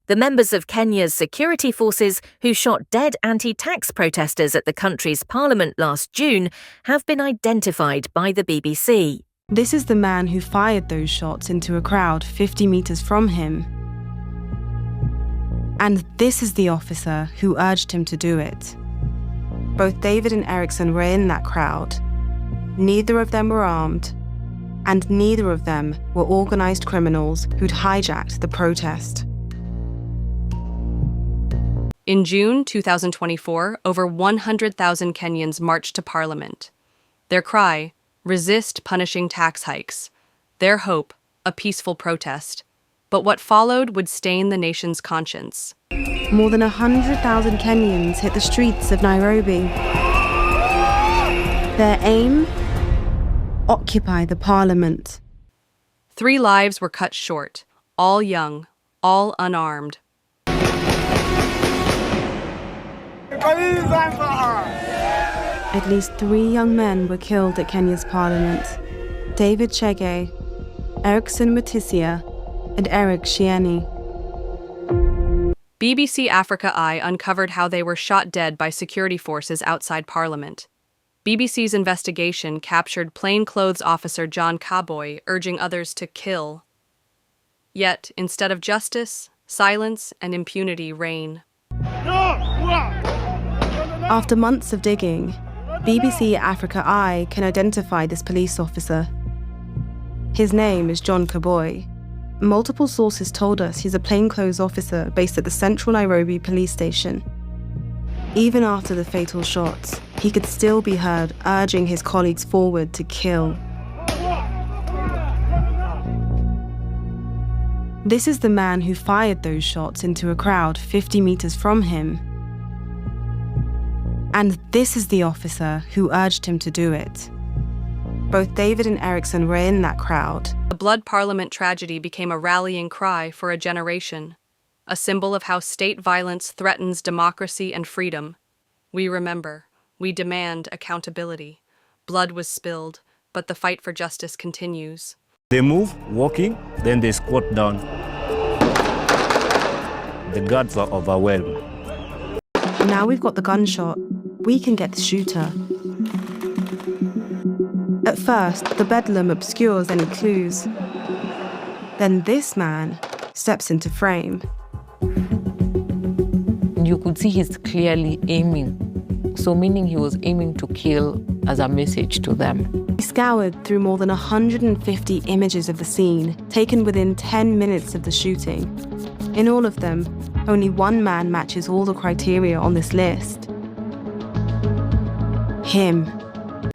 The members of Kenya's security forces who shot dead anti-tax protesters at the country's parliament last June have been identified by the BBC. This is the man who fired those shots into a crowd 50 meters from him. And this is the officer who urged him to do it. Both David and Ericsson were in that crowd. Neither of them were armed, and neither of them were organized criminals who'd hijacked the protest. In June 2024, over 100,000 Kenyans marched to Parliament. Their cry, "Resist punishing tax hikes." Their hope, a peaceful protest. But what followed would stain the nation's conscience. More than 100,000 Kenyans hit the streets of Nairobi. Their aim? Occupy the parliament. 3 lives were cut short, all young, all unarmed. At least 3 young men were killed at Kenya's parliament. David Chege, Ericsson Mutisya, and Eric Shieni. BBC Africa Eye uncovered how they were shot dead by security forces outside Parliament. BBC's investigation captured plainclothes officer John Kaboy urging others to kill. Yet, instead of justice, silence and impunity reign. After months of digging, BBC Africa Eye can identify this police officer. His name is John Kaboy. Multiple sources told us he's a plainclothes officer based at the Central Nairobi police station. Even after the fatal shots, he could still be heard urging his colleagues forward to kill. This is the man who fired those shots into a crowd 50 meters from him. And this is the officer who urged him to do it. Both David and Ericsson were in that crowd. The Blood Parliament tragedy became a rallying cry for a generation, a symbol of how state violence threatens democracy and freedom. We remember, we demand accountability. Blood was spilled, but the fight for justice continues. They move, walking, then they squat down. The guards are overwhelmed. Now we've got the gunshot. We can get the shooter. At first, the bedlam obscures any clues. Then this man steps into frame. You could see he's clearly aiming. So meaning he was aiming to kill as a message to them. We scoured through more than 150 images of the scene, taken within 10 minutes of the shooting. In all of them, only one man matches all the criteria on this list. Him.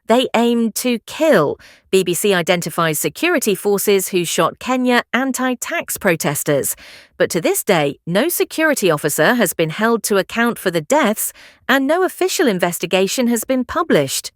They aimed to kill. BBC identifies security forces who shot Kenya anti-tax protesters. But to this day, no security officer has been held to account for the deaths and no official investigation has been published.